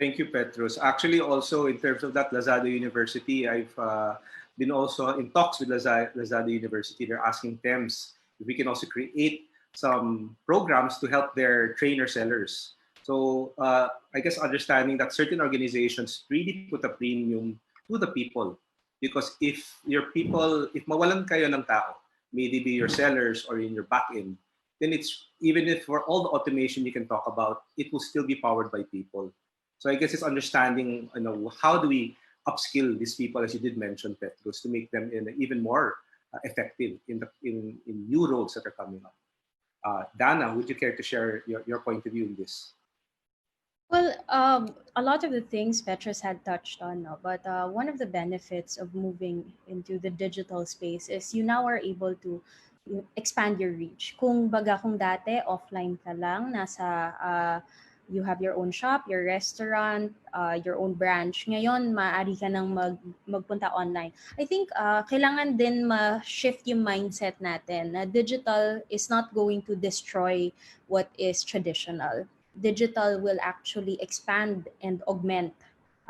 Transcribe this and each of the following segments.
Thank you, Petrus. Actually, also in terms of that Lazada University, I've been also in talks with Lazada University. They're asking TEMS if we can also create some programs to help their trainer sellers. So I guess understanding that certain organizations really put a premium to the people. Because if your people, if mawalan kayo ng tao, maybe be your sellers or in your back end, then it's, even if for all the automation you can talk about, it will still be powered by people. So I guess it's understanding, how do we upskill these people, as you did mention, Petrus, to make them even more effective in new roles that are coming up. Dana, would you care to share your point of view in this? Well, a lot of the things Petrus had touched on, no? But one of the benefits of moving into the digital space is you now are able to expand your reach. Kung dati offline ka lang, you have your own shop, your restaurant, your own branch. Ngayon, maaari ka nang magpunta online. I think kailangan din ma-shift yung mindset natin na digital is not going to destroy what is traditional. Digital will actually expand and augment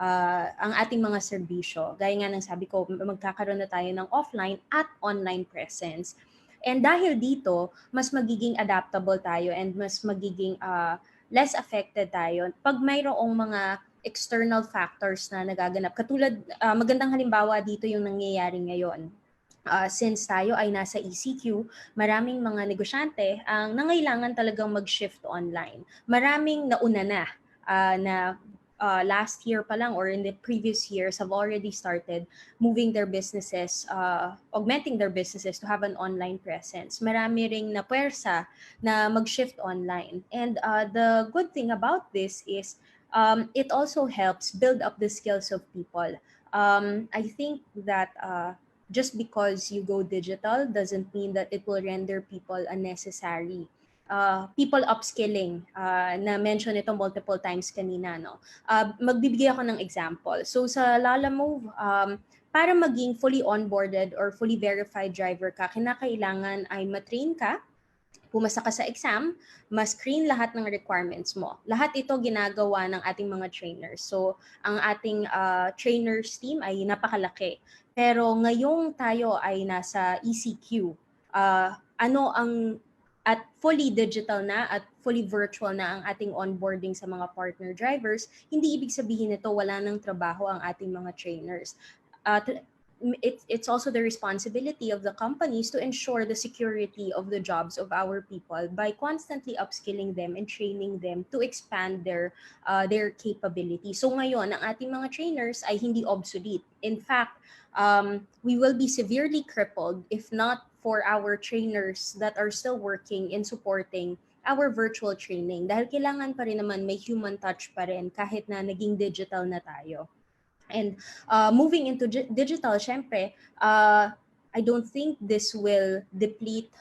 ang ating mga serbisyo. Gaya nga ng sabi ko, magkakaroon na tayo ng offline at online presence. And dahil dito, mas magiging adaptable tayo and mas magiging less affected tayo pag mayroong mga external factors na nagaganap. Katulad, magandang halimbawa dito yung nangyayari ngayon. Since tayo ay nasa ECQ, maraming mga negosyante ang nangailangan talagang mag-shift online. Maraming nauna na last year pa lang or in the previous years have already started moving their businesses, augmenting their businesses to have an online presence. Marami ring na puwersa na mag-shift online. And the good thing about this is it also helps build up the skills of people. I think that just because you go digital doesn't mean that it will render people unnecessary. People upskilling, na mention ito multiple times kanina, no? Magbibigay ako ng example. So sa Lalamove, para maging fully onboarded or fully verified driver ka, kinakailangan ay matrain ka, pumasa ka sa exam, ma-screen lahat ng requirements mo. Lahat ito ginagawa ng ating mga trainers. So, ang ating trainers team ay napakalaki. Pero ngayong tayo ay nasa ECQ, at fully digital na at fully virtual na ang ating onboarding sa mga partner drivers, hindi ibig sabihin nito wala ng trabaho ang ating mga trainers. It's also the responsibility of the companies to ensure the security of the jobs of our people by constantly upskilling them and training them to expand their capability. So ngayon, ang ating mga trainers ay hindi obsolete. In fact, we will be severely crippled if not for our trainers that are still working in supporting our virtual training. Dahil kailangan pa rin naman may human touch pa rin kahit na naging digital na tayo. And moving into digital, syempre, I don't think this will deplete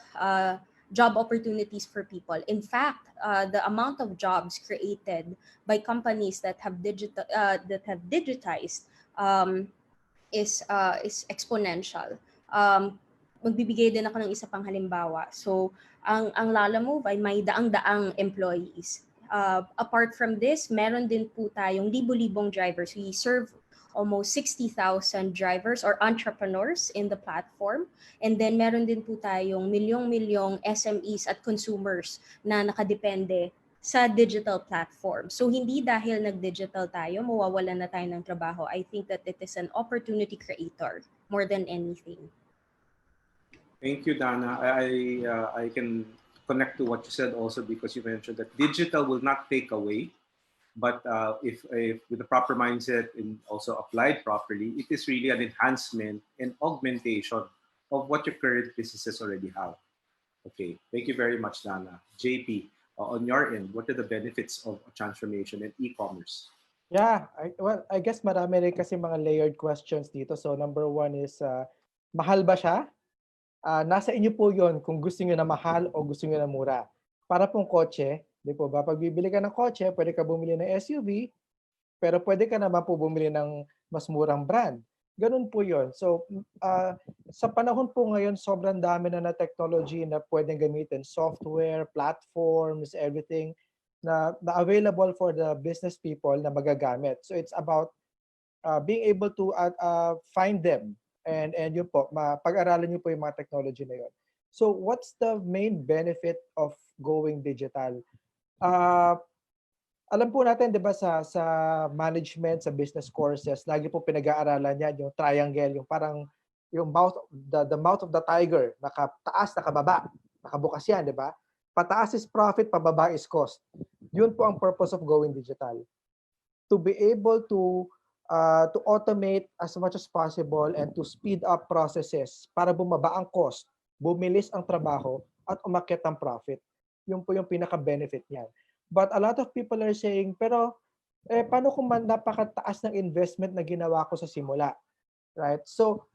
job opportunities for people. In fact, the amount of jobs created by companies that have digitized is exponential. Magbibigay din ako ng isa pang halimbawa. So, ang Lalamove ay may daang-daang employees. Apart from this, meron din po tayong libo-libong drivers. We serve almost 60,000 drivers or entrepreneurs in the platform. And then meron din po tayong milyong-milyong SMEs at consumers na nakadepende sa digital platform. So hindi dahil nag-digital tayo, mawawalan na tayo ng trabaho. I think that it is an opportunity creator more than anything. Thank you, Dana. I can connect to what you said also because you mentioned that digital will not take away. But if with the proper mindset and also applied properly, it is really an enhancement and augmentation of what your current businesses already have. Okay, thank you very much, Dana. JP, on your end, what are the benefits of transformation in e-commerce? Yeah, I guess marami rin kasi mga layered questions dito. So number one is, mahal ba siya? Nasa inyo po yon kung gusto niyo na mahal o gusto niyo na mura. Para pong kotse, di po ba? Pag bibili ka ng kotse, pwede ka bumili ng SUV, pero pwede ka naman po bumili ng mas murang brand. Ganun po yun. So, sa panahon po ngayon, sobrang dami na technology na pwedeng gamitin. Software, platforms, everything. na available for the business people na magagamit. So it's about being able to find them and yun po, pag-aralan niyo po yung mga technology na yun. So what's the main benefit of going digital? Alam po natin, 'di ba, sa management, sa business courses, lagi po pinag-aaralan yan yung triangle, yung parang yung the mouth of the tiger, nakataas, nakababa, nakabukas yan, 'di ba? Pataas is profit, pababa is cost. Yun po ang purpose of going digital. To be able to automate as much as possible and to speed up processes para bumaba ang cost, bumilis ang trabaho, at umakyat ang profit. Yun po yung pinaka-benefit niyan. But a lot of people are saying, pero paano kung napakataas ng investment na ginawa ko sa simula? Right? So,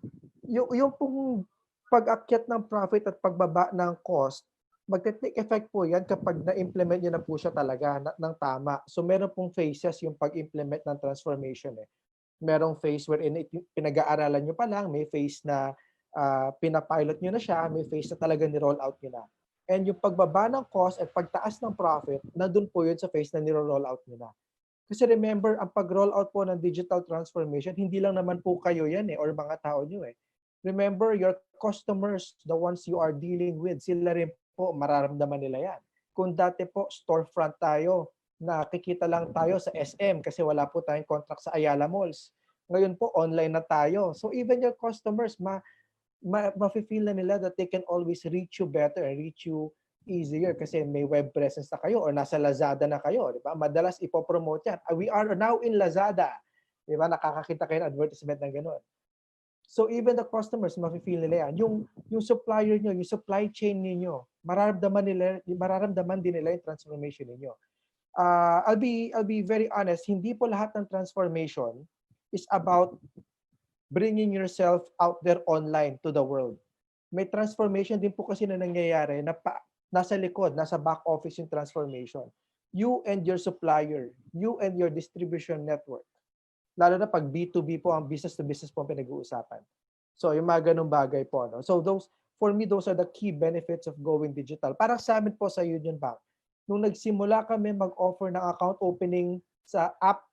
yung pong pag-akyat ng profit at pagbaba ng cost, magte-take effect po yan kapag na-implement nyo na po siya talaga ng tama. So, meron pong phases yung pag-implement ng transformation. Merong phase wherein pinag-aaralan nyo pa lang, may phase na pinapilot nyo na siya, may phase na talaga ni-roll out nyo na. And yung pagbaba ng cost at pagtaas ng profit, nandun po yun sa phase na ni-roll out nyo na. Kasi remember, ang pag-roll out po ng digital transformation, hindi lang naman po kayo yan or mga tao nyo . Remember, your customers, the ones you are dealing with, sila rin po, mararamdaman nila yan. Kung dati po, storefront tayo, nakikita lang tayo sa SM kasi wala po tayong contract sa Ayala Malls. Ngayon po, online na tayo. So even your customers, ma-feel na nila that they can always reach you better and reach you easier kasi may web presence na kayo or nasa Lazada na kayo, di ba? Madalas ipopromote yan. We are now in Lazada. Di ba? Nakakakita kayo ng advertisement ng gano'n. So even the customers, ma-feel nila yan. Yung supplier nyo, yung supply chain niyo, mararamdaman din nila yung transformation niyo. I'll be very honest, hindi po lahat ng transformation is about bringing yourself out there online to the world. May transformation din po kasi na nangyayari na nasa likod, nasa back office yung transformation. You and your supplier, you and your distribution network. Lalo na pag B2B po, ang business to business po ang pinag-uusapan. So yung mga ganung bagay po. No? So for me, those are the key benefits of going digital. Parang sa amin po sa UnionBank, nung nagsimula kami mag-offer ng account opening sa app,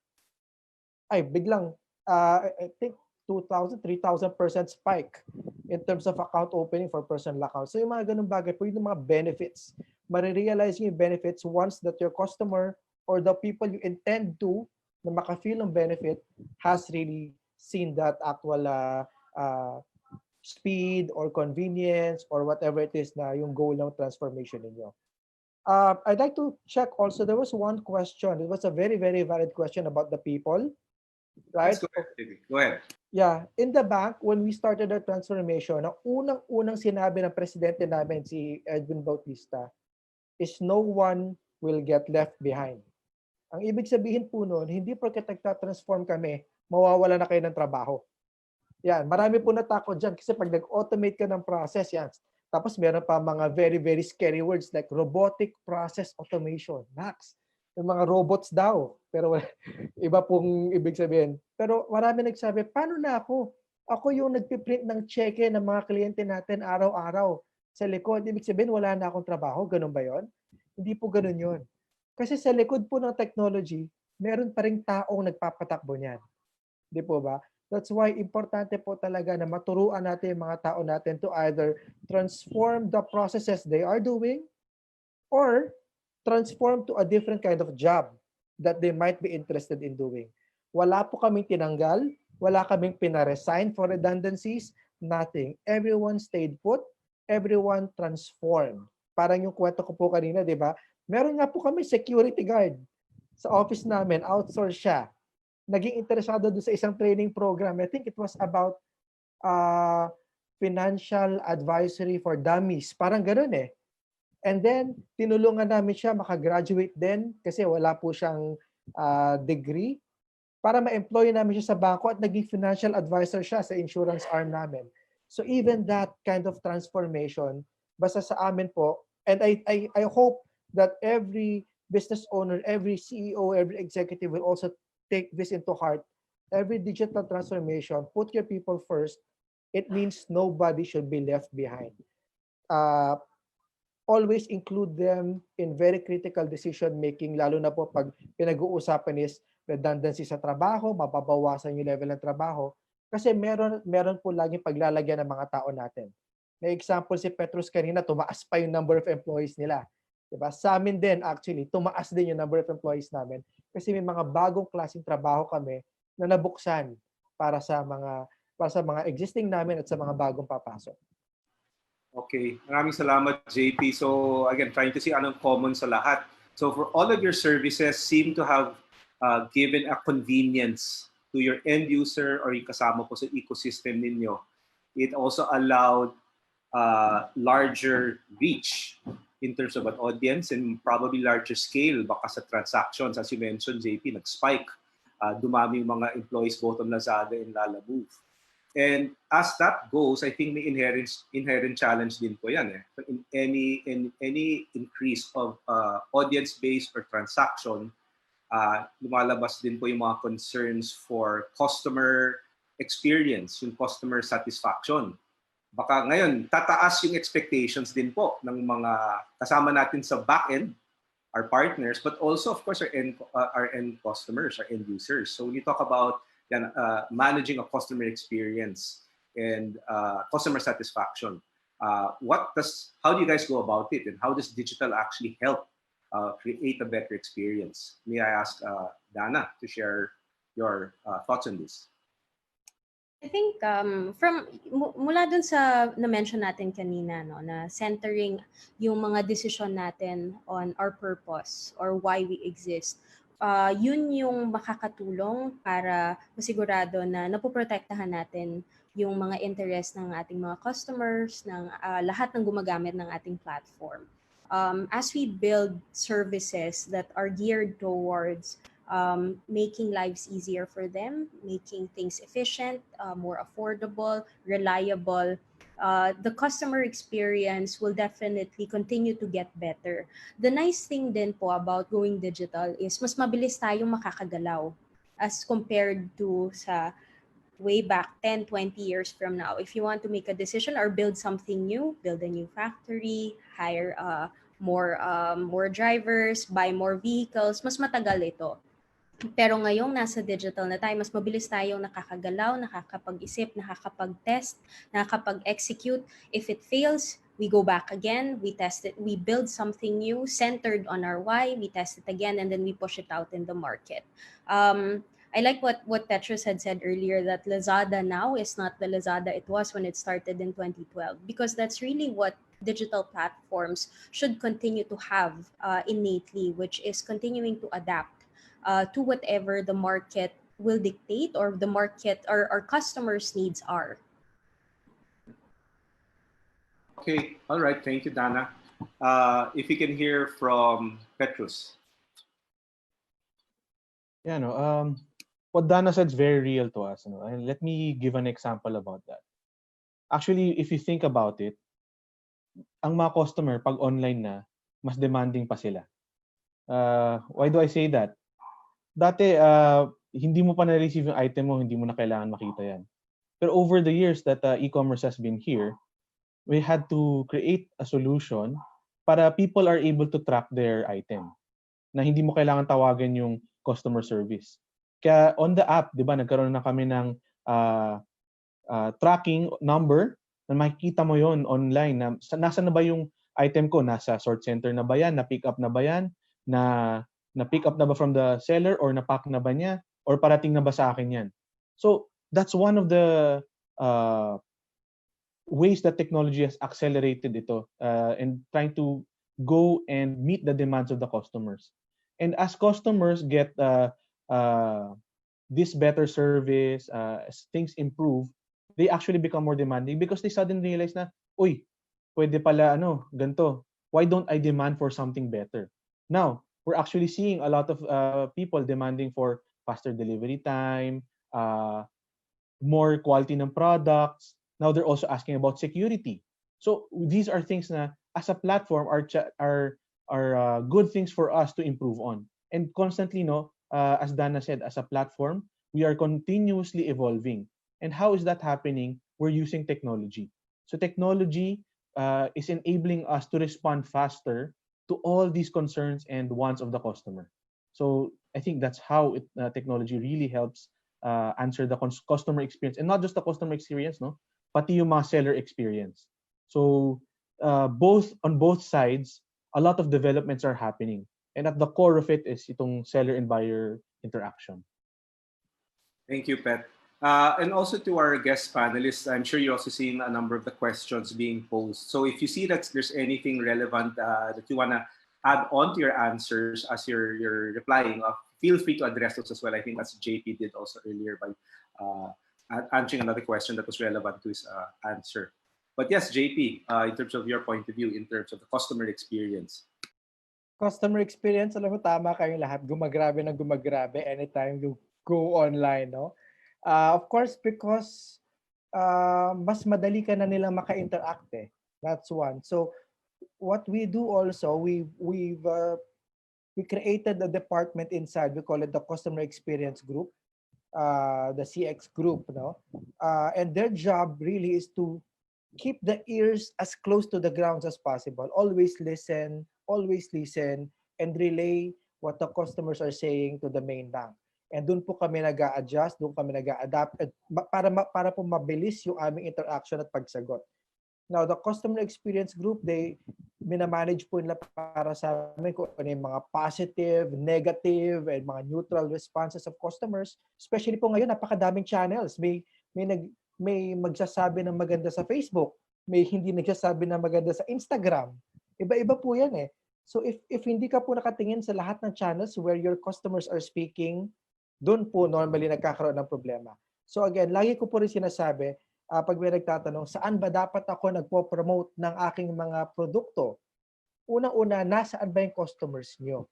biglang, I think, 2,000, 3,000% spike in terms of account opening for personal accounts. So yung mga ganung bagay po, yung mga benefits. Marirealize yung benefits once that your customer or the people you intend to na maka-feel ng benefit has really seen that actual speed or convenience or whatever it is na yung goal ng transformation ninyo. I'd like to check also, there was one question. It was a very, very valid question about the people. Right? Go ahead. Go ahead. Yeah. In the bank, when we started our transformation, ang unang sinabi ng presidente namin, si Edwin Bautista, is no one will get left behind. Ang ibig sabihin po nun, hindi porket nagtatransform kami, mawawala na kayo ng trabaho. Yan. Marami po natakot dyan kasi pag nag-automate ka ng process, yan. Tapos meron pa mga very, very scary words like robotic process automation. Max. Yung mga robots daw. Pero iba pong ibig sabihin. Pero marami nagsabi, paano na ako? Ako yung nagpiprint ng cheque ng mga kliyente natin araw-araw sa likod. Ibig sabihin, wala na akong trabaho. Ganun ba yon? Hindi po ganun yun. Kasi sa likod po ng technology, meron pa rin taong nagpapatakbo niyan. Di po ba? That's why importante po talaga na maturuan natin yung mga tao natin to either transform the processes they are doing or transform to a different kind of job that they might be interested in doing. Wala po kaming tinanggal, wala kaming pinaresign for redundancies, nothing. Everyone stayed put, everyone transformed. Parang yung kwento ko po kanina, di ba? Meron nga po kami security guard sa office namin, outsource siya. Naging interesado doon sa isang training program. I think it was about financial advisory for dummies. Parang ganoon eh. And then, tinulungan namin siya makagraduate din kasi wala po siyang degree para ma-employ namin siya sa bangko at naging financial advisor siya sa insurance arm namin. So even that kind of transformation, basta sa amin po, and I hope that every business owner, every CEO, every executive will also take this into heart. Every digital transformation, put your people first. It means nobody should be left behind. always include them in very critical decision making, lalo na po pag pinag-uusapan is redundancy sa trabaho, mababawasan yung level ng trabaho. Kasi meron po laging paglalagyan ng mga tao natin. May example si Petrus kanina, tumaas pa yung number of employees nila. Diba? Sa amin din, actually, tumaas din yung number of employees namin kasi may mga bagong klaseng trabaho kami na nabuksan para sa mga existing namin at sa mga bagong papasok. Okay, maraming salamat JP. So again, trying to see anong common sa lahat. So for all of your services seem to have given a convenience to your end user or yung kasama po sa ecosystem ninyo. It also allowed larger reach in terms of an audience and probably larger scale baka sa transactions. As you mentioned, JP, nag-spike. Dumami yung mga employees both on Lazada and Lalamove. And as that goes, I think may inherent challenge din po yan. In any increase of audience base or transaction, lumalabas din po yung mga concerns for customer experience, yung customer satisfaction. Baka ngayon, tataas yung expectations din po ng mga kasama natin sa back-end, our partners, but also, of course, our end customers, our end users. So when you talk about managing a customer experience and customer satisfaction, how do you guys go about it, and how does digital actually help create a better experience? May I ask Dana to share your thoughts on this? I think mula dun sa na-mention natin kanina, no, na centering yung mga decision natin on our purpose or why we exist, yun yung makakatulong para masigurado na napoprotektahan natin yung mga interest ng ating mga customers, ng lahat ng gumagamit ng ating platform. As we build services that are geared towards making lives easier for them, making things efficient, more affordable, reliable, the customer experience will definitely continue to get better. The nice thing din po about going digital is mas mabilis tayong makakagalaw as compared to sa way back 10, 20 years from now. If you want to make a decision or build something new, build a new factory, hire more drivers, buy more vehicles, mas matagal ito. Pero ngayong nasa digital na tayo, mas mabilis tayong nakakagalaw, nakakapag-isip, nakakapag-test, nakakapag-execute. If it fails, we go back again, we test it, we build something new centered on our why, we test it again, and then we push it out in the market. I like what Petrus had said earlier, that Lazada now is not the Lazada it was when it started in 2012, because that's really what digital platforms should continue to have innately, which is continuing to adapt to whatever the market will dictate or the market or our customers' needs are. Okay, all right. Thank you, Dana. If you can hear from Petrus. Yeah, no. What Dana said is very real to us. No? And let me give an example about that. Actually, if you think about it, ang mga customer pag online na, mas demanding pa sila. Why do I say that? Dati, hindi mo pa na-receive yung item mo, hindi mo na kailangan makita yan. Pero over the years that e-commerce has been here, we had to create a solution para people are able to track their item. Na hindi mo kailangan tawagan yung customer service. Kaya on the app, di ba, nagkaroon na kami ng tracking number na makikita mo yon online. Na, nasa na ba yung item ko? Nasa sort center na ba yan? Na-pick up na ba yan? Na-pick up na ba from the seller or na-pack na ba niya? Or parating na ba sa akin yan? So, that's one of the ways that technology has accelerated ito and trying to go and meet the demands of the customers. And as customers get this better service, as things improve, they actually become more demanding because they suddenly realize na, uy, pwede pala ganito. Why don't I demand for something better? Now, we're actually seeing a lot of people demanding for faster delivery time, more quality ng products. Now they're also asking about security. So these are things na as a platform are good things for us to improve on. And constantly, as Dana said, as a platform, we are continuously evolving. And how is that happening? We're using technology. So technology is enabling us to respond faster to all these concerns and wants of the customer. So I think that's how technology really helps answer the customer experience, and not just the customer experience, no, pati yung mga seller experience. So both on both sides, a lot of developments are happening, and at the core of it is itong seller and buyer interaction. Thank you, Pet. And also to our guest panelists, I'm sure you're also seeing a number of the questions being posed. So if you see that there's anything relevant that you want to add on to your answers as you're replying, feel free to address those as well. I think that's JP did also earlier by answering another question that was relevant to his answer. But yes, JP, in terms of your point of view, in terms of the customer experience. Customer experience, alam mo, tama kayong lahat. Gumagrabe na gumagrabe anytime you go online, no? Of course, because mas madali ka na nila maka-interact eh. That's one. So, what we do also, we created a department inside. We call it the Customer Experience Group, the CX Group, no? And their job really is to keep the ears as close to the ground as possible. Always listen, and relay what the customers are saying to the main bank. And doon po kami nag-a-adjust, doon kami nag-a-adapt para po mabilis yung aming interaction at pagsagot. Now, the Customer Experience Group, they minamanage po nila para sa amin kung ano yung mga positive, negative, and mga neutral responses of customers. Especially po ngayon, napakadaming channels. May magsasabi ng maganda sa Facebook, may hindi nagsasabi ng maganda sa Instagram. Iba-iba po yan eh. So if hindi ka po nakatingin sa lahat ng channels where your customers are speaking, doon po normally nagkakaroon ng problema. So again, lagi ko po rin sinasabi, pag may nagtatanong, saan ba dapat ako nagpo-promote ng aking mga produkto? Unang-una, nasaan ba yung customers nyo?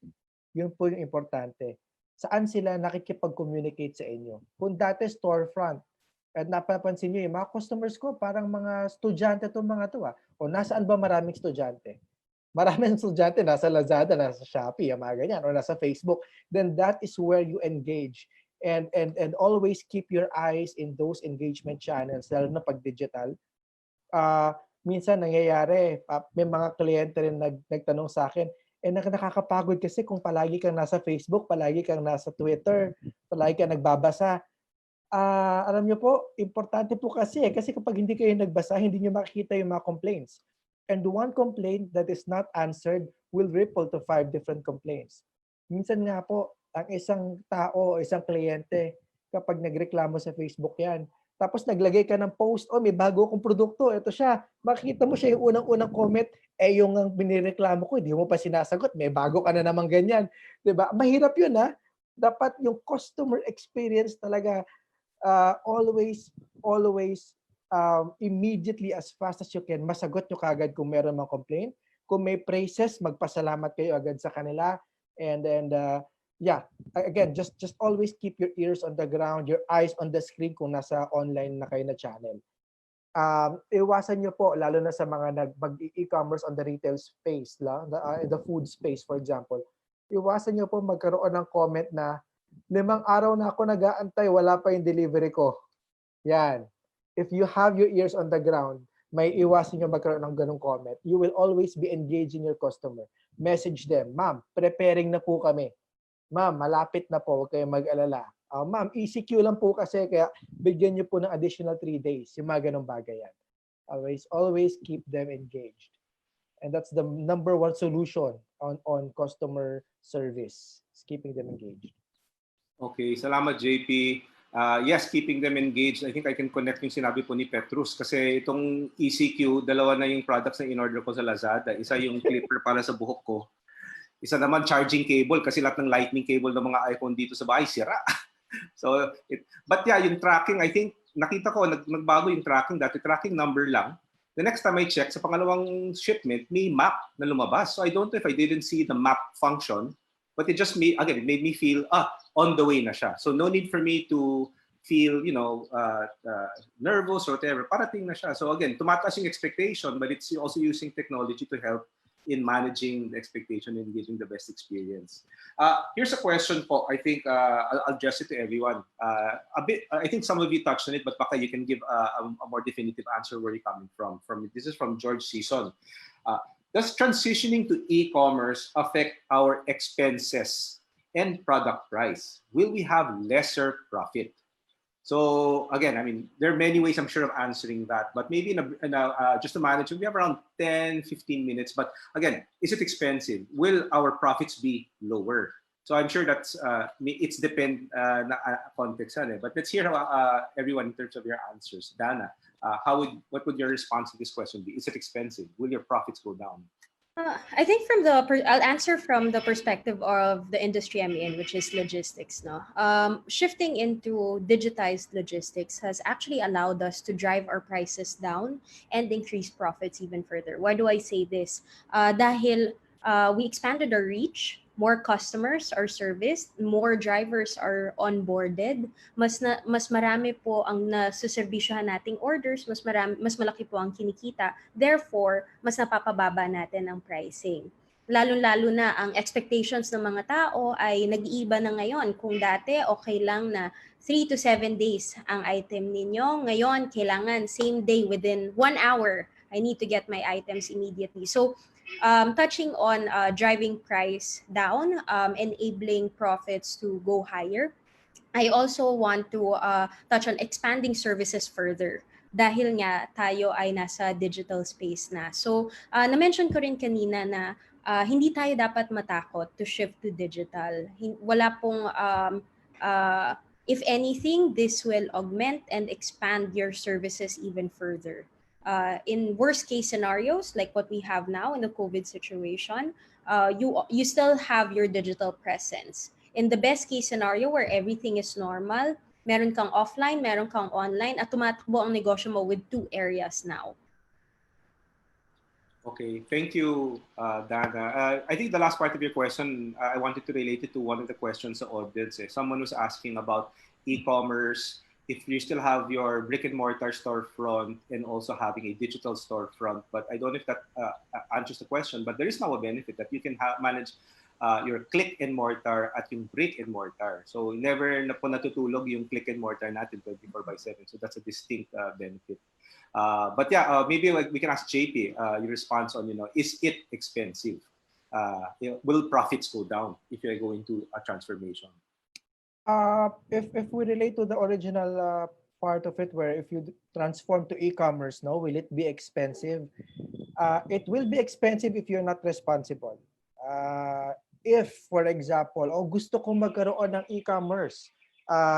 Yun po yung importante. Saan sila nakikipag-communicate sa inyo? Kung dati storefront, at napapansin nyo, yung mga customers ko, parang mga estudyante itong mga to. O nasaan ba maraming estudyante? Maraming estudyante nasa Lazada, nasa Shopee, mga ganyan, o nasa Facebook. Then that is where you engage. And always keep your eyes in those engagement channels, lalo na pag digital. Minsan nangyayari, may mga kliyente rin nagtanong sa akin, nakakapagod kasi kung palagi kang nasa Facebook, palagi kang nasa Twitter, palagi kang nagbabasa. Alam nyo po, importante po kasi kapag hindi kayo nagbasa, hindi nyo makikita yung mga complaints. And one complaint that is not answered will ripple to 5 different complaints. Minsan nga po, ang isang tao o isang kliyente, kapag nagreklamo sa Facebook yan, tapos naglagay ka ng post, may bago akong produkto, ito siya. Makikita mo siya yung unang-unang comment, yung ang binireklamo ko, hindi mo pa sinasagot, may bago ka na naman ganyan. Diba? Mahirap yun ha. Dapat yung customer experience talaga, always immediately as fast as you can, masagot nyo kagad kung meron mga complaint. Kung may praises, magpasalamat kayo agad sa kanila. And then, again, just always keep your ears on the ground, your eyes on the screen kung nasa online na kayo na channel. Iwasan nyo po, lalo na sa mga mag-e-commerce on the retail space, the food space, for example. Iwasan nyo po magkaroon ng comment na, 5 araw na ako nag-aantay, wala pa yung delivery ko. Yan. If you have your ears on the ground, may iwasan nyo magkaroon ng ganong comment. You will always be engaging your customer. Message them, ma'am, preparing na po kami. Ma'am, malapit na po, huwag kayong mag-alala. Ma'am, ECQ lang po kasi, kaya bigyan nyo po ng additional 3 days. Yung mga ganong bagay yan. Always keep them engaged. And that's the number 1 solution on customer service, is keeping them engaged. Okay, salamat JP. Yes, keeping them engaged. I think I can connect yung sinabi po ni Petrus kasi itong ECQ, 2 na yung products na in-order ko sa Lazada. Isa yung clipper para sa buhok ko. Isa naman charging cable kasi lahat ng lightning cable ng mga iPhone dito sa bahay sira. But yeah, yung tracking, I think nakita ko nagbago yung tracking. Dati tracking number lang. The next time I check, sa pangalawang shipment, may map na lumabas. So I don't know if I didn't see the map function. But it just made me feel, on the way na siya. So no need for me to feel, nervous or whatever. Parating na siya. So again, tumataas yung expectation, but it's also using technology to help in managing the expectation and giving the best experience. Here's a question po. I think I'll address it to everyone. A bit. I think some of you touched on it, but baka you can give a more definitive answer where you're coming from. This is from George Season. Does transitioning to e-commerce affect our expenses and product price? Will we have lesser profit? So again, I mean, there are many ways I'm sure of answering that, but maybe just to manage, we have around 10, 15 minutes. But again, is it expensive? Will our profits be lower? So I'm sure that's it's depend context. But let's hear everyone in terms of your answers. Dana, what would your response to this question be? Is it expensive? Will your profits go down? I think I'll answer from the perspective of the industry I'm in, which is logistics. No, shifting into digitized logistics has actually allowed us to drive our prices down and increase profits even further. Why do I say this? Dahil we expanded our reach, more customers are serviced, more drivers are onboarded, mas marami po ang nasuserbisyohan nating orders, mas malaki po ang kinikita. Therefore, mas napapababa natin ang pricing. Lalo-lalo na ang expectations ng mga tao ay nag-iiba na ngayon. Kung dati okay lang na 3 to 7 days ang item ninyo, ngayon kailangan same day, within 1 hour, I need to get my items immediately. So touching on driving price down, enabling profits to go higher, I also want to touch on expanding services further dahil nga tayo ay nasa digital space na. So, na-mention ko rin kanina na hindi tayo dapat matakot to shift to digital. Wala pong, if anything, this will augment and expand your services even further. In worst case scenarios like what we have now in the COVID situation, you still have your digital presence. In the best case scenario where everything is normal, meron kang offline, meron kang online, at tumatakbo ang negosyo mo with 2 areas now. Okay, thank you, Dana. I think the last part of your question, I wanted to relate it to one of the questions the audience. Someone was asking about e-commerce, if you still have your brick and mortar storefront and also having a digital storefront. But I don't know if that answers the question, but there is now a benefit that you can manage your click and mortar at yung brick and mortar. So never na po natutulog yung click and mortar natin 24/7. So that's a distinct benefit. But yeah, maybe we can ask JP your response on, is it expensive? Will profits go down if you're going to a transformation? If we relate to the original part of it, where if you transform to e-commerce, no, will it be expensive? It will be expensive if you're not responsible. If, for example, gusto kong magkaroon ng e-commerce,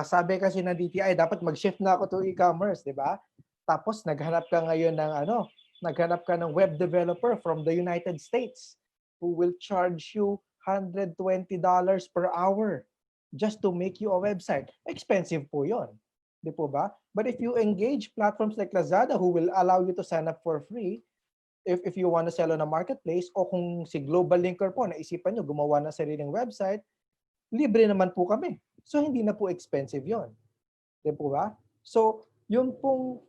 sabi kasi ng DTI, dapat mag-shift na ako to e-commerce, di ba? Tapos naghanap ka ngayon ng naghanap ka ng web developer from the United States who will charge you $120 per hour just to make you a website. Expensive po yun. Di po ba? But if you engage platforms like Lazada who will allow you to sign up for free, if you want to sell on a marketplace, o kung si Global Linker po, naisipan nyo gumawa ng sariling website, libre naman po kami. So, hindi na po expensive yon. Di po ba? So, yung pong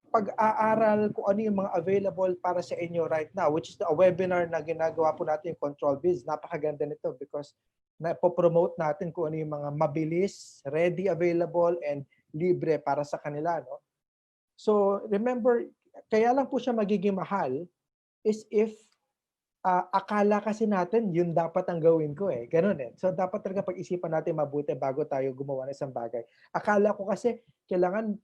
pag-aaral kung ano yung mga available para sa inyo right now, which is a webinar na ginagawa po natin yung Control Biz. Napakaganda nito because na-promote natin kung ano yung mga mabilis, ready, available, and libre para sa kanila. No? So, remember, kaya lang po siya magiging mahal is if akala kasi natin yun dapat ang gawin ko eh. Ganun eh. So dapat talaga pag-isipan natin mabuti bago tayo gumawa ng isang bagay. Akala ko kasi kailangan,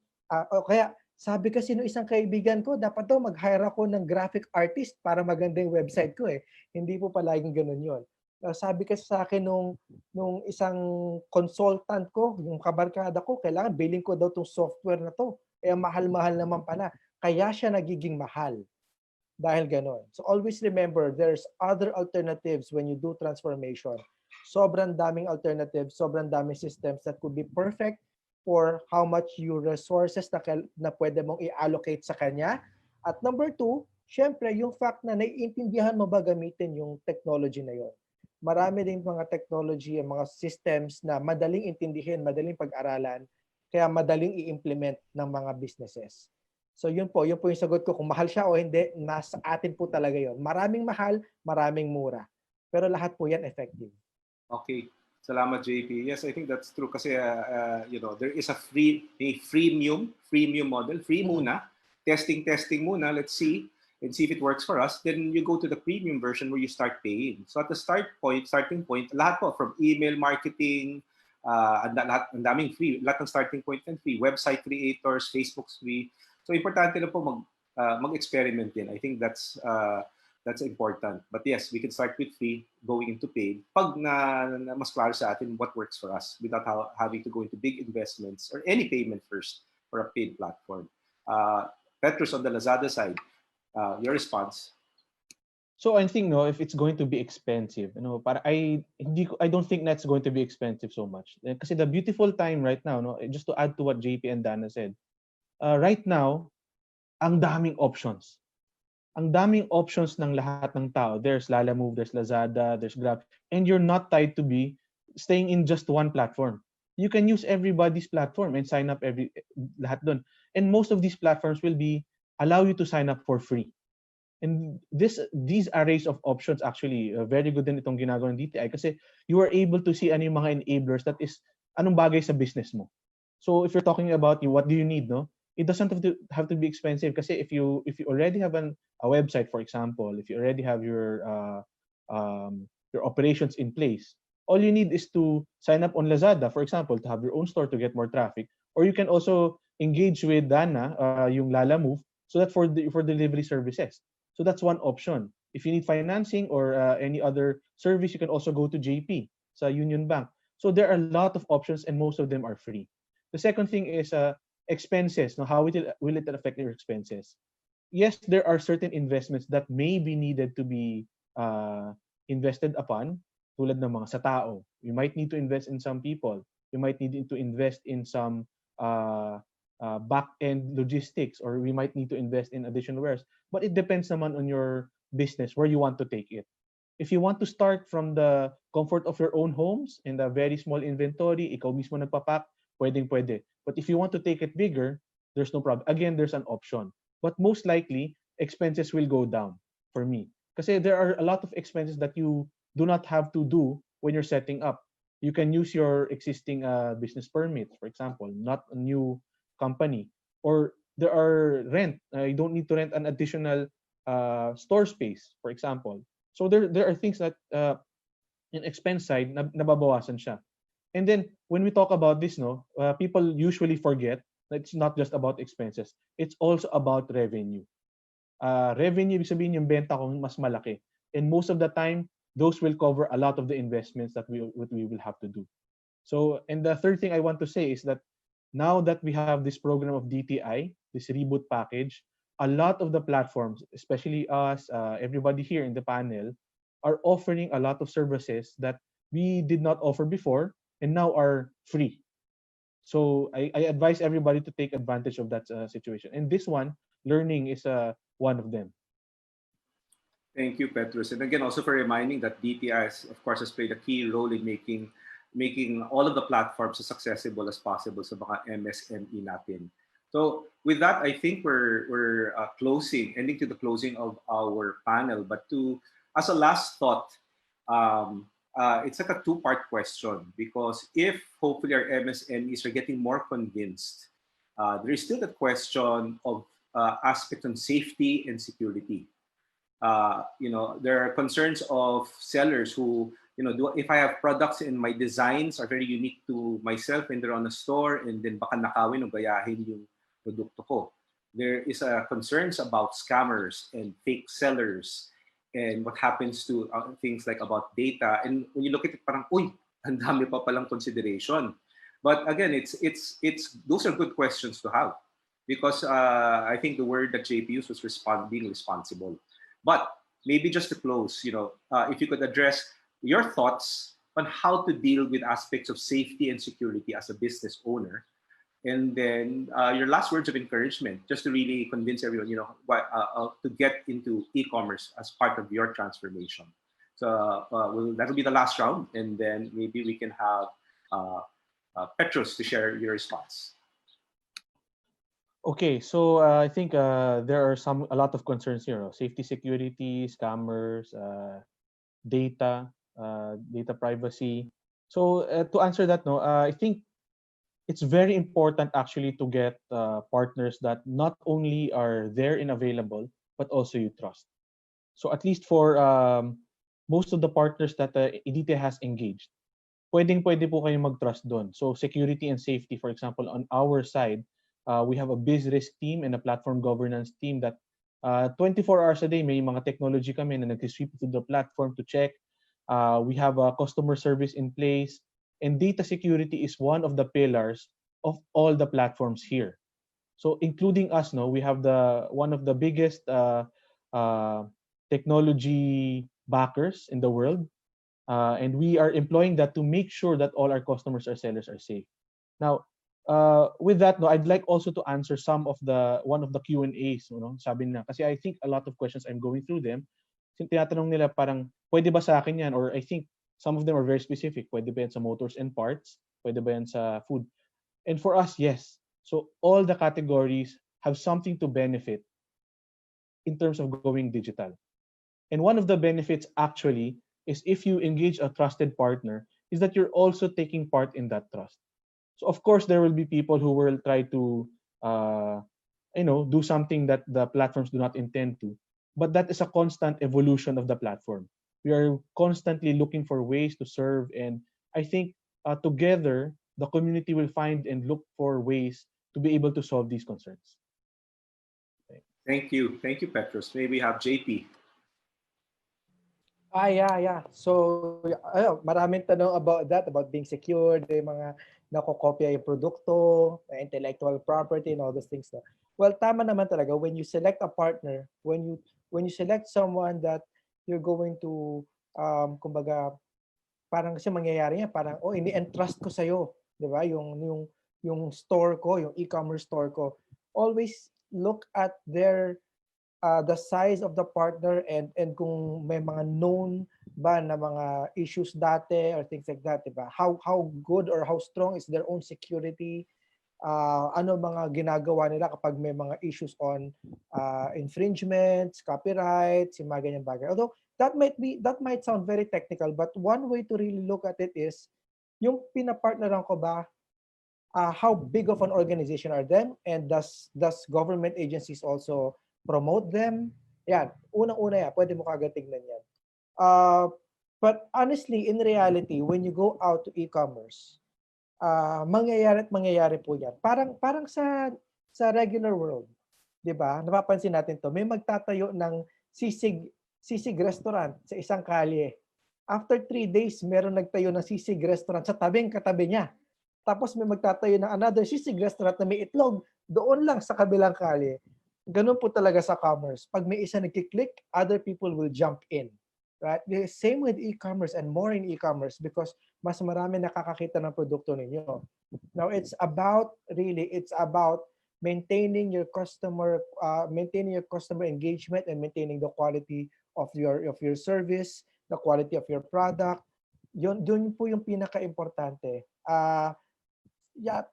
kaya sabi kasi ng isang kaibigan ko, dapat daw mag-hire ako ng graphic artist para maganda yung website ko eh. Hindi po palaging ganun yun. Sabi kasi sa akin nung isang consultant ko, yung kabarkada ko, kailangan billing ko daw tong software na to. Eh mahal-mahal naman pala. Kaya siya nagiging mahal. Dahil gano'n. So always remember, there's other alternatives when you do transformation. Sobrang daming alternatives, sobrang daming systems that could be perfect for how much your resources na pwede mong i-allocate sa kanya. At number 2, syempre, yung fact na naiintindihan mo ba gamitin yung technology na yon. Marami din mga technology, mga systems na madaling intindihin, madaling pag-aralan, kaya madaling i-implement ng mga businesses. So yun po yung sagot ko. Kung mahal siya o hindi, nasa atin po talaga yun. Maraming mahal, maraming mura. Pero lahat po yan effective. Okay. Salamat, JP. Yes, I think that's true. Kasi, there is a freemium model. Free muna. Testing muna. Let's see. And see if it works for us. Then you go to the premium version where you start paying. So at the starting point, lahat po from email marketing, ang daming free. Lahat ng starting point and free. Website creators, Facebook's free. So importante na po mag-experiment din. I think that's important. But yes, we can start with free, going into paid. Pag na mas klaro sa atin what works for us without having to go into big investments or any payment first for a paid platform. Petrus, on the Lazada side, your response. So I think if it's going to be expensive, para I don't think that's going to be expensive so much. Kasi the beautiful time right now, just to add to what JP and Dana said, right now, ang daming options. Ang daming options ng lahat ng tao. There's Lalamove, there's Lazada, there's Grab, and you're not tied to be staying in just one platform. You can use everybody's platform and sign up lahat dun. And most of these platforms will allow you to sign up for free. And these arrays of options actually very good din itong ginagawa ng DTI kasi you are able to see ano yung mga enablers that is anong bagay sa business mo. So if you're talking about what do you need, it doesn't have to be expensive kasi if you already have a website, for example, if you already have your operations in place, all you need is to sign up on Lazada, for example, to have your own store to get more traffic, or you can also engage with Dana, yung Lalamove, so that for delivery services. So that's one option. If you need financing or any other service, you can also go to JP, sa UnionBank. So there are a lot of options and most of them are free. The second thing is expenses. How will it affect your expenses? Yes, there are certain investments that may be needed to be invested upon, tulad ng mga sa tao. You might need to invest in some people. You might need to invest in some back-end logistics, or we might need to invest in additional wares. But it depends naman on your business, where you want to take it. If you want to start from the comfort of your own homes and a very small inventory, ikaw mismo nagpapack, pwedeng-pwede. But if you want to take it bigger, there's no problem. Again, there's an option. But most likely, expenses will go down for me. Kasi there are a lot of expenses that you do not have to do when you're setting up. You can use your existing business permit, for example, not a new company. Or there are rent. You don't need to rent an additional store space, for example. So there are things that in expense side, nababawasan siya. And then when we talk about this, people usually forget that it's not just about expenses. It's also about revenue. Revenue, ibig sabihin yung benta kung mas malaki. And most of the time, those will cover a lot of the investments that we will have to do. So, and the third thing I want to say is that now that we have this program of DTI, this reboot package, a lot of the platforms, especially us, everybody here in the panel, are offering a lot of services that we did not offer before and now are free. So I advise everybody to take advantage of that situation. And this one, learning is one of them. Thank you, Petrus. And again, also for reminding that DTI, of course, has played a key role in making all of the platforms as accessible as possible sa mga MSME natin. So with that, I think we're ending to the closing of our panel. But as a last thought, it's like a two-part question, because if hopefully our MSMEs are getting more convinced, there is still the question of aspect on safety and security. There are concerns of sellers who, if I have products and my designs are very unique to myself and they're on a store, and then baka nakawin o gayahin yung produkto ko. There is concerns about scammers and fake sellers and what happens to things like about data. And when you look at it, parang, uy, ang dami pa palang consideration. But again, those are good questions to have, because I think the word that JP used was being responsible. But maybe just to close, if you could address your thoughts on how to deal with aspects of safety and security as a business owner, and then your last words of encouragement, just to really convince everyone, to get into e-commerce as part of your transformation. So that'll be the last round, and then maybe we can have Petrus to share your response. Okay, so I think there are a lot of concerns here. Safety, security, scammers, data privacy. So to answer that, no, I think it's very important actually to get partners that not only are there and available, but also you trust. So at least for most of the partners that EDT has engaged, pwede po kayong mag-trust doon. So security and safety, for example, on our side, we have a biz risk team and a platform governance team that 24 hours a day, may mga technology kami na nag-sweep to the platform to check. We have a customer service in place. And data security is one of the pillars of all the platforms here. So including us, no, we have one of the biggest uh, technology backers in the world. And we are employing that to make sure that all our customers or sellers are safe. Now, with that, no, I'd like also to answer one of the Q&As, sabi na, kasi I think a lot of questions, I'm going through them. Tinatanong nila parang, pwede ba sa akin yan? Or I think some of them are very specific. Pwede ba yan sa motors and parts? Pwede ba yan sa food? And for us, yes. So all the categories have something to benefit in terms of going digital. And one of the benefits actually is if you engage a trusted partner, is that you're also taking part in that trust. So of course there will be people who will try to do something that the platforms do not intend to. But that is a constant evolution of the platform. We are constantly looking for ways to serve, and I think together the community will find and look for ways to be able to solve these concerns. Thank you, Petros. Maybe have JP. Yeah. So, maraming tanong about that, about being secured, yung mga nakokopya yung produkto, intellectual property, and all those things. No? Well, tama naman talaga, when you select a partner, when you select someone that you're going to, kumbaga, parang kasi mangyayari yan, parang, ini-entrust ko sa'yo, di ba? Yung store ko, yung e-commerce store ko. Always look at the size of the partner and kung may mga known ba na mga issues dati or things like that, diba? How good or how strong is their own security? Ano mga ginagawa nila kapag may mga issues on infringements, copyrights, yung mga ganyan bagay. Although that might sound very technical, but one way to really look at it is yung pinapartneran ko ba, how big of an organization are them, and does government agencies also promote them? Yan, unang-una yan, pwede mo kagad tignan yan. But honestly, in reality, when you go out to e-commerce, mangyayari po yan. Parang sa regular world, 'di ba? Napapansin natin 'to. May magtatayo ng sisig restaurant sa isang kalye. After 3 days, meron nagtayo ng sisig restaurant sa katabi niya. Tapos may magtatayo ng another sisig restaurant na may itlog doon lang sa kabilang kalye. Ganun po talaga sa commerce. Pag may isa nagkiklik, other people will jump in. Right? The same with e-commerce and more in e-commerce because mas marami nakakakita ng produkto ninyo. Now, it's about maintaining your customer engagement and maintaining the quality of your service, the quality of your product. Yun po yung pinaka-importante.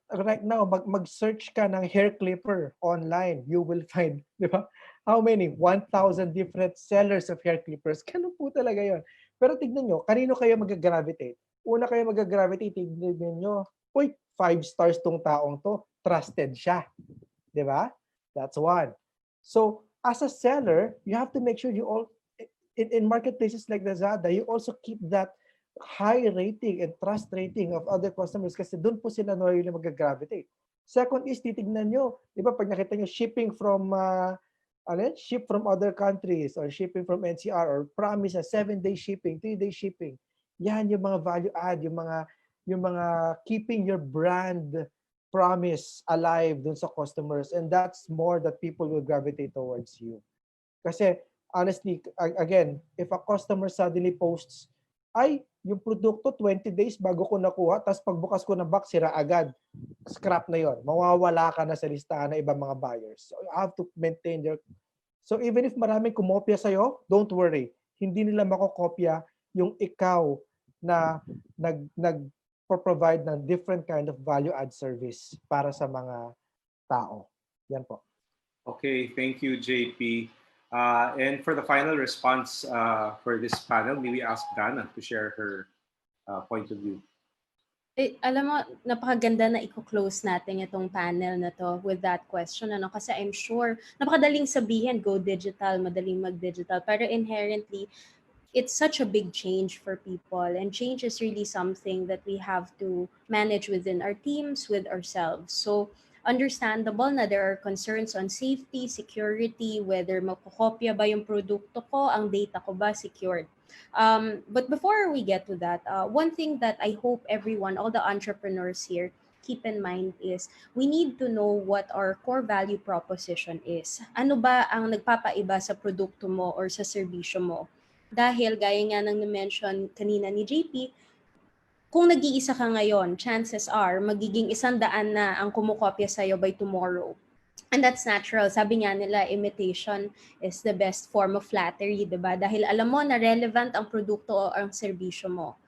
Right now, mag-search ka ng hair clipper online, you will find, di ba? How many? 1,000 different sellers of hair clippers. Ganun po talaga yon. Pero tignan nyo, kanino kayo mag-gravitate? Una kayo mag-gravitate, tignan nyo, 5 stars tong taong to, trusted siya. Di ba? That's one. So, as a seller, you have to make sure in marketplaces like Lazada, you also keep that high rating and trust rating of other customers kasi doon po sila really mag-gravitate. Second is, titignan nyo, di ba, pag nakita nyo shipping from other countries or shipping from NCR or promise a 7-day shipping, 3-day shipping, yan yung mga value add, yung mga keeping your brand promise alive dun sa customers, and that's more that people will gravitate towards you. Kasi honestly, again, if a customer suddenly posts, yung produkto 20 days bago ko nakuha, tapos pagbukas ko ng box, sira agad. Scrap na yon. Mawawala ka na sa listahan ng ibang mga buyers. So you have to maintain So even if maraming kumopya sa'yo, don't worry. Hindi nila makokopya yung ikaw na nag-provide ng different kind of value add service para sa mga tao. Yan po. Okay, thank you, JP. And for the final response for this panel, may we ask Dana to share her point of view. Alam mo, napakaganda na i-close natin itong panel na to with that question. Ano? Kasi I'm sure, napakadaling sabihin, go digital, madaling mag-digital. Pero inherently, it's such a big change for people. And change is really something that we have to manage within our teams, with ourselves. So, understandable na there are concerns on safety, security, whether makokopya ba yung produkto ko, ang data ko ba secured. But before we get to that, one thing that I hope everyone, all the entrepreneurs here, keep in mind is we need to know what our core value proposition is. Ano ba ang nagpapaiba sa produkto mo or sa serbisyo mo? Dahil gaya nga ng na-mention kanina ni JP, kung nag-iisa ka ngayon, chances are magiging 100 na ang kumukopya sa'yo by tomorrow. And that's natural. Sabi nga nila, imitation is the best form of flattery, diba? Dahil alam mo na relevant ang produkto o ang serbisyo mo.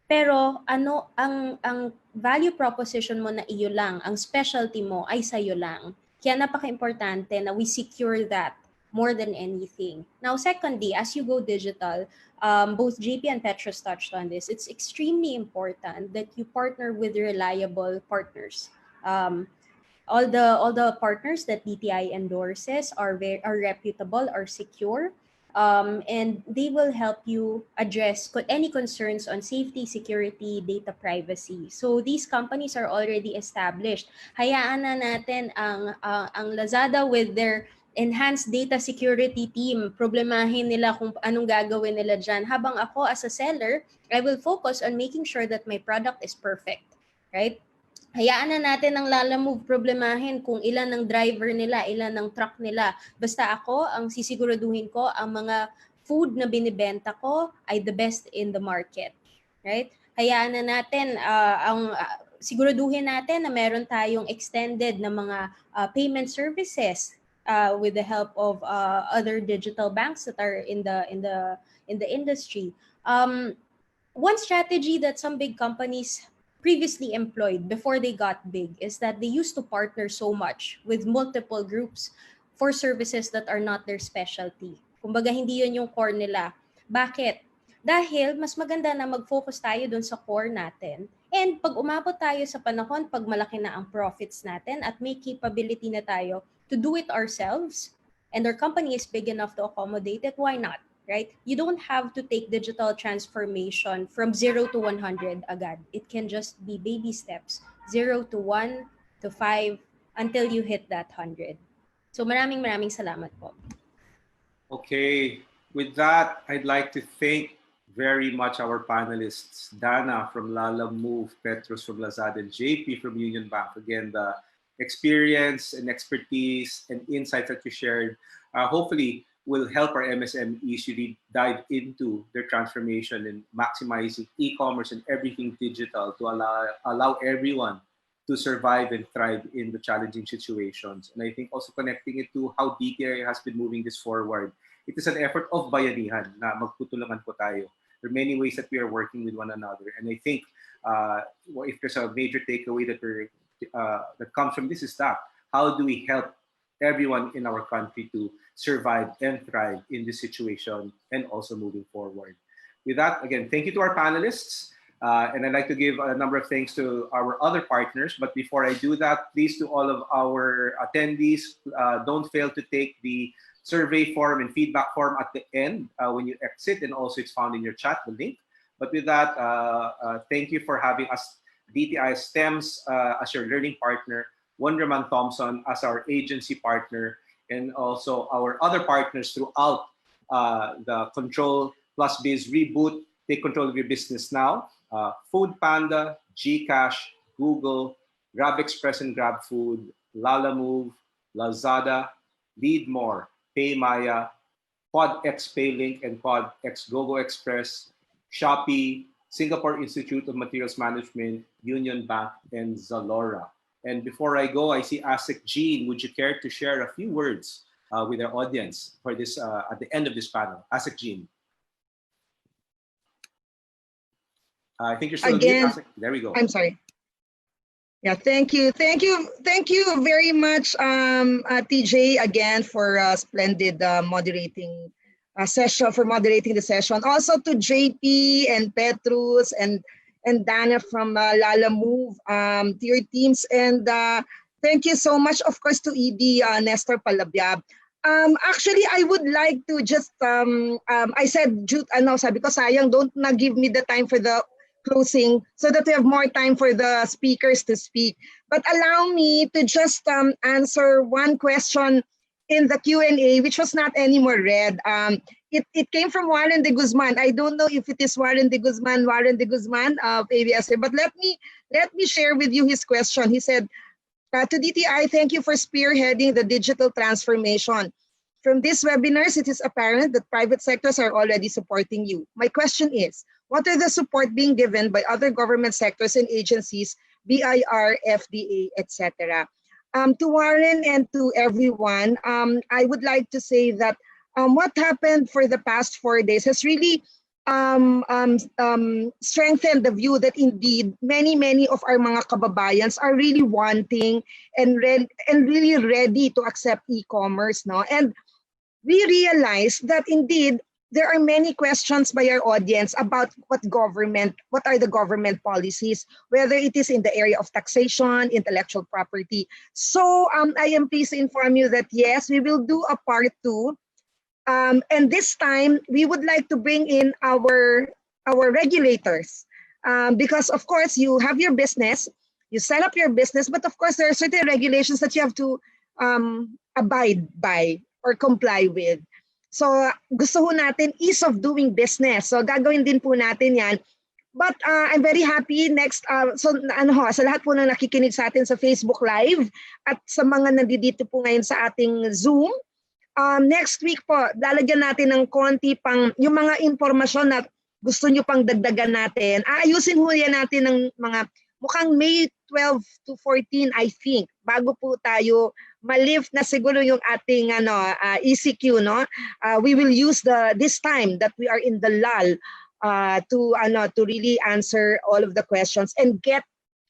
Pero ano ang value proposition mo na iyo lang, ang specialty mo ay sa'yo lang. Kaya napaka-importante na we secure that more than anything. Now, secondly, as you go digital, both JP and Petrus touched on this, it's extremely important that you partner with reliable partners. All the partners that DTI endorses are reputable, are secure, and they will help you address any concerns on safety, security, data privacy. So these companies are already established. Hayaan na natin ang Lazada with their enhanced data security team, problemahin nila kung anong gagawin nila dyan. Habang ako as a seller, I will focus on making sure that my product is perfect, right? Hayaan na natin ang Lalamove problemahin kung ilan ng driver nila, ilan ng truck nila. Basta ako, ang sisiguraduhin ko, ang mga food na binibenta ko ay the best in the market. Right? Hayaan na natin, siguraduhin natin na meron tayong extended na mga payment services with the help of other digital banks that are in the industry. One strategy that some big companies previously employed before they got big is that they used to partner so much with multiple groups for services that are not their specialty. Kumbaga, hindi yun yung core nila. Bakit? Dahil mas maganda na mag-focus tayo dun sa core natin. And pag umabot tayo sa panahon, pag malaki na ang profits natin at may capability na tayo to do it ourselves, and our company is big enough to accommodate it, why not? Right? You don't have to take digital transformation from 0 to 100 agad. It can just be baby steps, 0 to 1 to 5 until you hit that 100. So maraming salamat po. Okay, with that, I'd like to thank very much our panelists, Dana from Lalamove, Petrus from Lazada, and JP from UnionBank. Again, the experience and expertise and insights that you shared, hopefully will help our MSMEs really dive into their transformation and maximizing e-commerce and everything digital to allow everyone to survive and thrive in the challenging situations. And I think also connecting it to how DTI has been moving this forward. It is an effort of bayanihan na magtutulungan po tayo. There are many ways that we are working with one another. And I think if there's a major takeaway that comes from this is that, how do we help everyone in our country to survive and thrive in this situation and also moving forward. With that, again, thank you to our panelists. And I'd like to give a number of thanks to our other partners. But before I do that, please to all of our attendees, don't fail to take the survey form and feedback form at the end when you exit, and also it's found in your chat, the link. But with that, thank you for having us, DTI STEMS as your learning partner, Wonderman Thompson as our agency partner, and also our other partners throughout the Control Plus Biz Reboot, Take Control of Your Business Now, Food Panda, GCash, Google, Grab Express and Grab Food, Lalamove, Lazada, Leadmore, PayMaya, PodX PayLink and PodX GoGo Express, Shopee, Singapore Institute of Materials Management, UnionBank, and Zalora. And before I go, I see Asik Jean. Would you care to share a few words with our audience for this at the end of this panel? Asik Jean. I think you're still Again, mute, Asik. There we go. I'm sorry. Yeah, thank you very much, TJ, again for splendid moderating session, for moderating the session. Also to JP and Petrus and Dana from Lalamove, to your teams, and thank you so much, of course, to ED Nestor Palabyab. Actually, I would like to just I said, sabi ko sayang, don't na give me the time for the closing so that we have more time for the speakers to speak. But allow me to just answer one question in the Q&A, which was not anymore read. It came from Warren de Guzman. I don't know if it is Warren de Guzman of ABS-CBN, but let me share with you his question. He said, to DTI, thank you for spearheading the digital transformation. From these webinars, it is apparent that private sectors are already supporting you. My question is, what are the support being given by other government sectors and agencies, BIR, FDA, etc.? To Warren and to everyone, I would like to say that what happened for the past 4 days has really strengthened the view that indeed many of our mga kababayans are really wanting and really ready to accept e-commerce, no? And we realize that indeed there are many questions by our audience about what are the government policies, whether it is in the area of taxation, intellectual property. So I am pleased to inform you that yes, we will do a part 2. And this time we would like to bring in our regulators, because of course you have your business, you set up your business, but of course there are certain regulations that you have to abide by or comply with. So gusto ho natin ease of doing business. So gagawin din po natin yan. But I'm very happy next, sa lahat po na nakikinig sa atin sa Facebook Live at sa mga nandito po ngayon sa ating Zoom, next week po, lalagyan natin ng konti pang yung mga informasyon na gusto nyo pang dagdagan natin. Aayusin ho yan natin ng mga mukhang May 12 to 14, I think, bago po tayo ma-lift na siguro yung ating ECQ, no? We will use this time that we are in the lull to really answer all of the questions and get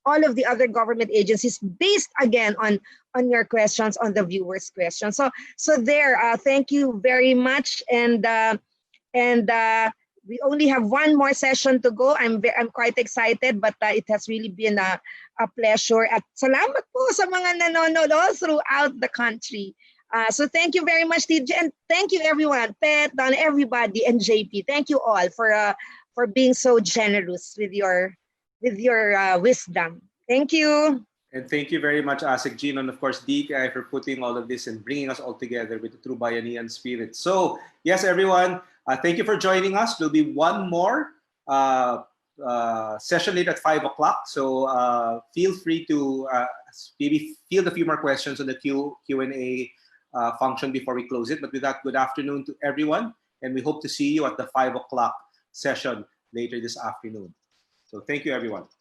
all of the other government agencies based again on your questions, on the viewers' questions. So there, thank you very much, and we only have one more session to go. I'm quite excited, but it has really been a pleasure. At salamat po sa mga nanonood all throughout the country. So thank you very much, TJ, and thank you everyone, Pet, Don, everybody, and JP. Thank you all for being so generous with your wisdom. Thank you. And thank you very much, Asik Jean, and of course DTI for putting all of this and bringing us all together with the true Bayanihan spirit. So yes, everyone, thank you for joining us. There'll be one more session later at 5 o'clock. So feel free to maybe field a few more questions on the Q&A function before we close it. But with that, good afternoon to everyone, and we hope to see you at the 5 o'clock session later this afternoon. So thank you, everyone.